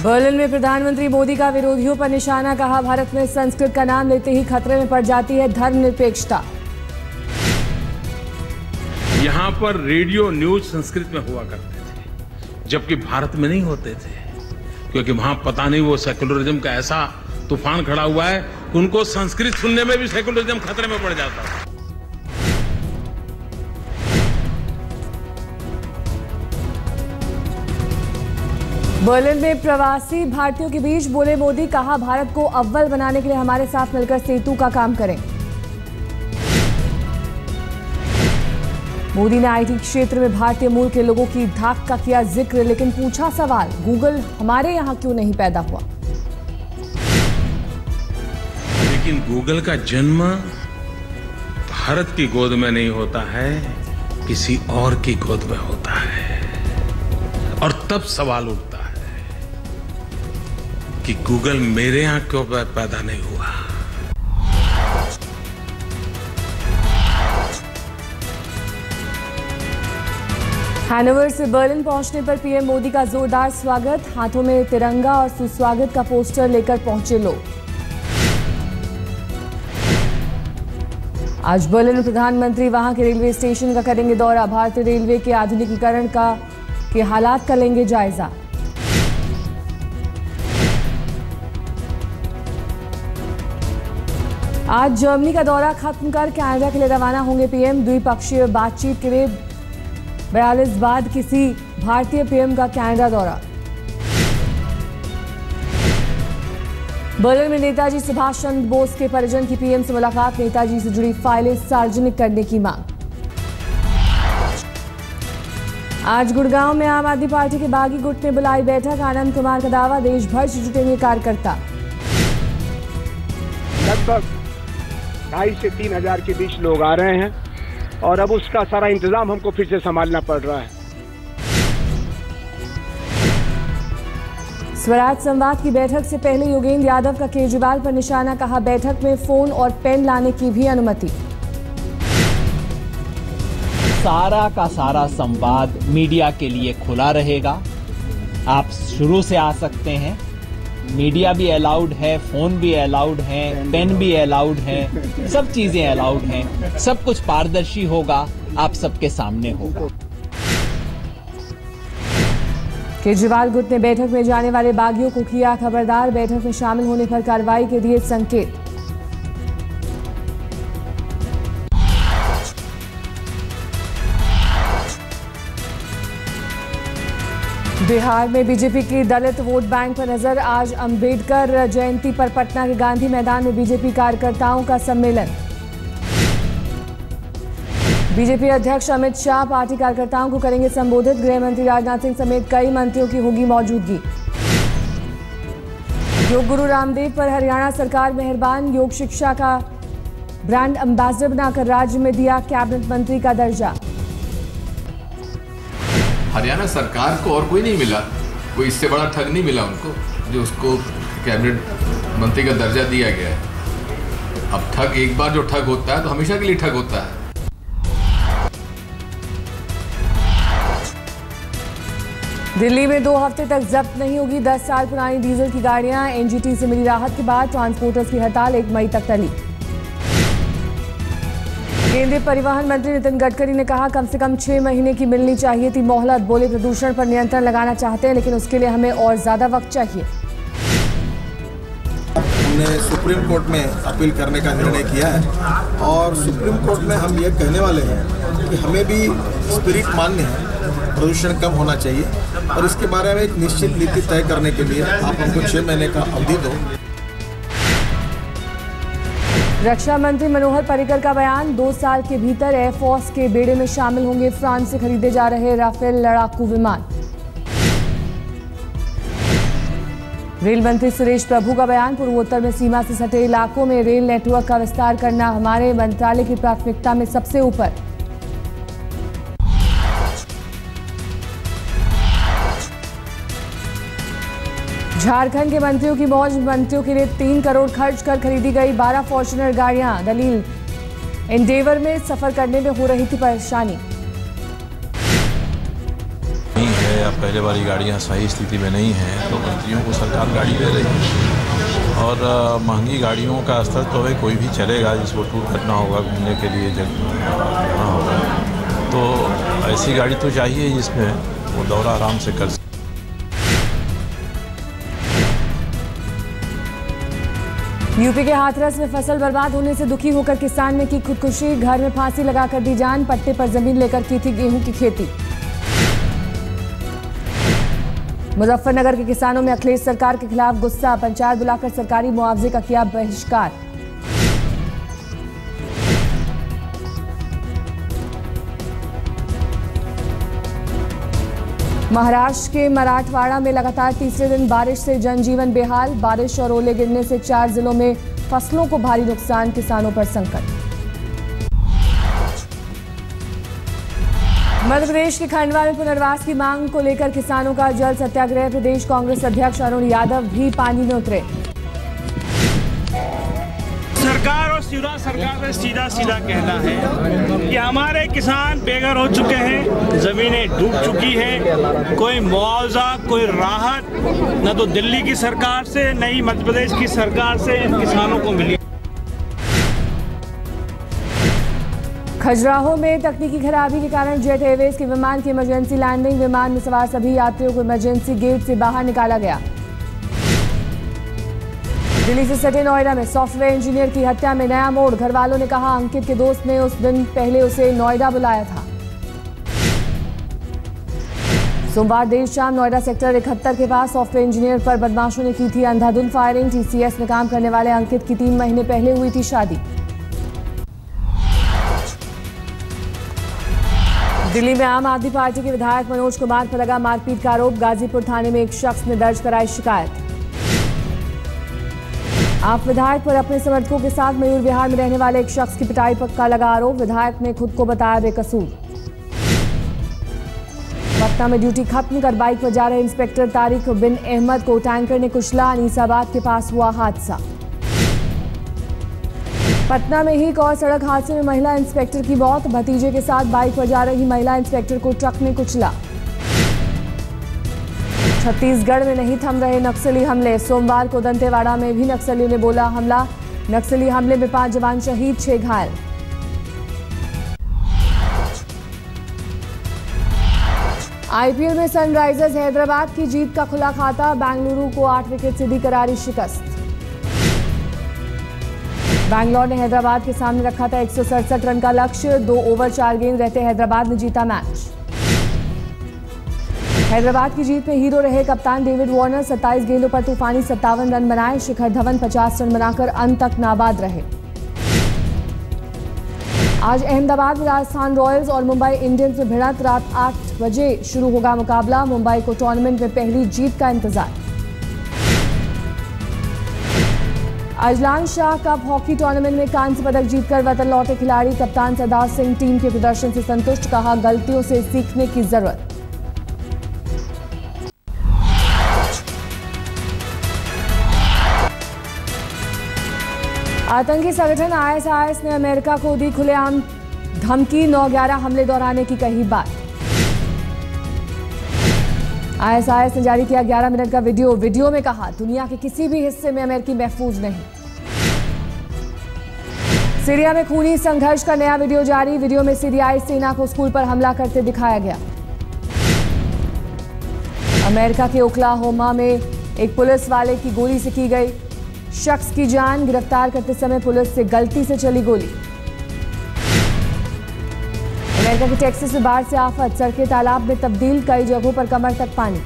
Berlin में प्रधानमंत्री मोदी का विरोधियों पर निशाना, कहा भारत में संस्कृत का नाम लेते ही खतरे में पड़ जाती है धर्मनिरपेक्षता। यहाँ पर रेडियो न्यूज संस्कृत में हुआ करते थे, जबकि भारत में नहीं होते थे, क्योंकि वहां पता नहीं वो सेकुलरिज्म का ऐसा तूफान खड़ा हुआ है कि उनको संस्कृत सुनने में भी सेकुलरिज्म खतरे में पड़ जाता है। बर्लिन में प्रवासी भारतीयों के बीच बोले मोदी, कहा भारत को अव्वल बनाने के लिए हमारे साथ मिलकर सेतु का काम करें। मोदी ने आईटी क्षेत्र में भारतीय मूल के लोगों की धाक का किया जिक्र, लेकिन पूछा सवाल, गूगल हमारे यहां क्यों नहीं पैदा हुआ। लेकिन गूगल का जन्म भारत की गोद में नहीं होता है, किसी और की गोद में होता है। और तब सवाल उठता है कि गूगल मेरे यहां क्यों पैदा नहीं हुआ। हैनोवर से बर्लिन पहुंचने पर पीएम मोदी का जोरदार स्वागत, हाथों में तिरंगा और सुस्वागत का पोस्टर लेकर पहुंचे लोग। आज बर्लिन में प्रधानमंत्री वहां के रेलवे स्टेशन का करेंगे दौरा, भारतीय रेलवे के आधुनिकीकरण के हालात का लेंगे जायजा। आज जर्मनी का दौरा खत्म कर कनाडा के लिए रवाना होंगे पीएम, द्विपक्षीय बातचीत के लिए 42 बाद किसी भारतीय पीएम का कनाडा दौरा। बर्लिन में नेताजी सुभाष चंद्र बोस के परिजन की पीएम से मुलाकात, नेताजी से जुड़ी फाइलें सार्वजनिक करने की मांग। आज गुड़गांव में आम आदमी पार्टी के बागी गुट ने बुलाई बैठक, आनंद कुमार का दावा, देश भर से जुटेंगे कार्यकर्ता। लगभग 2,500 से 3,000 के बीच लोग आ रहे हैं और अब उसका सारा इंतजाम हमको फिर से संभालना पड़ रहा है। स्वराज संवाद की बैठक से पहले योगेंद्र यादव का केजरीवाल पर निशाना, कहा बैठक में फोन और पेन लाने की भी अनुमति। सारा का सारा संवाद मीडिया के लिए खुला रहेगा, आप शुरू से आ सकते हैं। मीडिया भी अलाउड है, फोन भी अलाउड है, पेन भी अलाउड है, सब चीजें अलाउड हैं, सब कुछ पारदर्शी होगा, आप सबके सामने होगा। केजरीवाल गुट ने बैठक में जाने वाले बागियों को किया खबरदार, बैठक में शामिल होने पर कार्रवाई के दिए संकेत। बिहार में बीजेपी की दलित वोट बैंक पर नजर, आज अंबेडकर जयंती पर पटना के गांधी मैदान में बीजेपी कार्यकर्ताओं का सम्मेलन। बीजेपी अध्यक्ष अमित शाह पार्टी कार्यकर्ताओं को करेंगे संबोधित, गृह मंत्री राजनाथ सिंह समेत कई मंत्रियों की होगी मौजूदगी। योग गुरु रामदेव पर हरियाणा सरकार मेहरबान, योग शिक्षा का ब्रांड एम्बेसडर बनाकर राज्य में दिया कैबिनेट मंत्री का दर्जा। हरियाणा सरकार को और कोई नहीं मिला, कोई इससे बड़ा ठग नहीं मिला उनको, जो उसको कैबिनेट मंत्री का दर्जा दिया गया है। अब ठग एक बार जो ठग होता है तो हमेशा के लिए ठग होता है। दिल्ली में 2 हफ्ते तक जब्त नहीं होगी 10 साल पुरानी डीजल की गाड़ियां, एनजीटी से मिली राहत के बाद ट्रांसपोर्टर्स की हड़ताल 1 मई तक टली। केंद्रीय परिवहन मंत्री नितिन गडकरी ने कहा कम से कम 6 महीने की मिलनी चाहिए थी मोहलत, बोले प्रदूषण पर नियंत्रण लगाना चाहते हैं लेकिन उसके लिए हमें और ज्यादा वक्त चाहिए। हमने सुप्रीम कोर्ट में अपील करने का निर्णय किया है और सुप्रीम कोर्ट में हम ये कहने वाले हैं कि हमें भी स्पिरिट मान्य है, प्रदूषण कम होना चाहिए और इसके बारे में एक निश्चित नीति तय करने के लिए आप हमको 6 महीने का अवधि दो। रक्षा मंत्री मनोहर पर्रिकर का बयान, 2 साल के भीतर एयरफोर्स के बेड़े में शामिल होंगे फ्रांस से खरीदे जा रहे राफेल लड़ाकू विमान। रेल मंत्री सुरेश प्रभु का बयान, पूर्वोत्तर में सीमा से सटे इलाकों में रेल नेटवर्क का विस्तार करना हमारे मंत्रालय की प्राथमिकता में सबसे ऊपर। झारखंड के मंत्रियों की मौज, मंत्रियों के लिए 3 करोड़ खर्च कर खरीदी गई 12 फॉर्च्यूनर गाड़ियां, दलील एंडेवर में सफर करने में हो रही थी परेशानी। या पहले वाली गाड़ियाँ सही स्थिति में नहीं हैं तो मंत्रियों को सरकार गाड़ी दे रही है। और महंगी गाड़ियों का स्तर तो है, कोई भी चलेगा जिसको टूर करना होगा, घूमने के लिए जाना होगा, तो ऐसी गाड़ी तो चाहिए जिसमें वो दौरा आराम से कर सके। यूपी के हाथरस में फसल बर्बाद होने से दुखी होकर किसान ने की खुदकुशी, घर में फांसी लगाकर दी जान, पट्टे पर जमीन लेकर की थी गेहूं की खेती। मुजफ्फरनगर के किसानों में अखिलेश सरकार के खिलाफ गुस्सा, पंचायत बुलाकर सरकारी मुआवजे का किया बहिष्कार। महाराष्ट्र के मराठवाड़ा में लगातार तीसरे दिन बारिश से जनजीवन बेहाल, बारिश और ओले गिरने से 4 जिलों में फसलों को भारी नुकसान, किसानों पर संकट। मध्य प्रदेश के खंडवा में पुनर्वास की मांग को लेकर किसानों का जल सत्याग्रह, प्रदेश कांग्रेस अध्यक्ष अरुण यादव भी पानी में उतरे। सरकार और शिवराज सरकार का सीधा कहना है कि हमारे किसान बेघर हो चुके हैं, जमीनें डूब चुकी हैं, कोई मुआवजा, कोई राहत न तो दिल्ली की सरकार से न ही मध्य प्रदेश की सरकार से इन किसानों को मिली। खजुराहो में तकनीकी खराबी के कारण जेट एयरवेज के विमान की इमरजेंसी लैंडिंग, विमान में सवार सभी यात्रियों को इमरजेंसी गेट से बाहर निकाला गया। दिल्ली से सटे नोएडा में सॉफ्टवेयर इंजीनियर की हत्या में नया मोड़, घर वालों ने कहा अंकित के दोस्त ने उस दिन पहले उसे नोएडा बुलाया था। सोमवार देर शाम नोएडा सेक्टर 71 के पास सॉफ्टवेयर इंजीनियर पर बदमाशों ने की थी अंधाधुंध फायरिंग, टीसीएस में काम करने वाले अंकित की 3 महीने पहले हुई थी शादी। दिल्ली में आम आदमी पार्टी के विधायक मनोज कुमार पर लगा मारपीट का आरोप, गाजीपुर थाने में एक शख्स ने दर्ज कराई शिकायत। आप विधायक पर अपने समर्थकों के साथ मयूर विहार में रहने वाले एक शख्स की पिटाई का लगा आरोप, विधायक ने खुद को बताया बेकसूर। पटना में ड्यूटी खत्म कर बाइक पर जा रहे इंस्पेक्टर तारिक बिन अहमद को टैंकर ने कुचला, अनीसाबाद के पास हुआ हादसा। पटना में ही एक और सड़क हादसे में महिला इंस्पेक्टर की मौत, भतीजे के साथ बाइक पर जा रही महिला इंस्पेक्टर को ट्रक ने कुचला। छत्तीसगढ़ में नहीं थम रहे नक्सली हमले, सोमवार को दंतेवाड़ा में भी नक्सलियों ने बोला हमला, नक्सली हमले में 5 जवान शहीद, 6 घायल। आईपीएल में सनराइजर्स हैदराबाद की जीत का खुला खाता, बेंगलुरु को 8 विकेट से दी करारी शिकस्त। बैंगलोर ने हैदराबाद के सामने रखा था 167 रन का लक्ष्य, 2 ओवर 4 गेंद रहते हैदराबाद ने जीता मैच। हैदराबाद की जीत में हीरो रहे कप्तान डेविड वार्नर, 27 गेंदों पर तूफानी 57 रन बनाए, शिखर धवन 50 रन बनाकर अंत तक नाबाद रहे। आज अहमदाबाद में राजस्थान रॉयल्स और मुंबई इंडियंस में भिड़ंत, रात 8 बजे शुरू होगा मुकाबला, मुंबई को टूर्नामेंट में पहली जीत का इंतजार। Azlan Shah cup hockey tournament में कांस्य पदक जीतकर वतन लौटे खिलाड़ी, कप्तान सरदार सिंह टीम के प्रदर्शन से संतुष्ट, कहा गलतियों से सीखने की जरूरत। आतंकी संगठन आईएसआईएस ने अमेरिका को दी खुलेआम धमकी, 9/11 हमले दोहराने की कही बात। आईएसआईएस ने जारी किया 11 मिनट का वीडियो में कहा दुनिया के किसी भी हिस्से में अमेरिकी महफूज नहीं। सीरिया में खूनी संघर्ष का नया वीडियो जारी, वीडियो में सीरियाई सेना को स्कूल पर हमला करते दिखाया गया। अमेरिका के ओक्लाहोमा में एक पुलिस वाले की गोली से की गई शख्स की जान, गिरफ्तार करते समय पुलिस से गलती से चली गोली। अमेरिका के टेक्सास में बाढ़ से आफत, सड़कें तालाब में तब्दील, कई जगहों पर कमर तक पानी।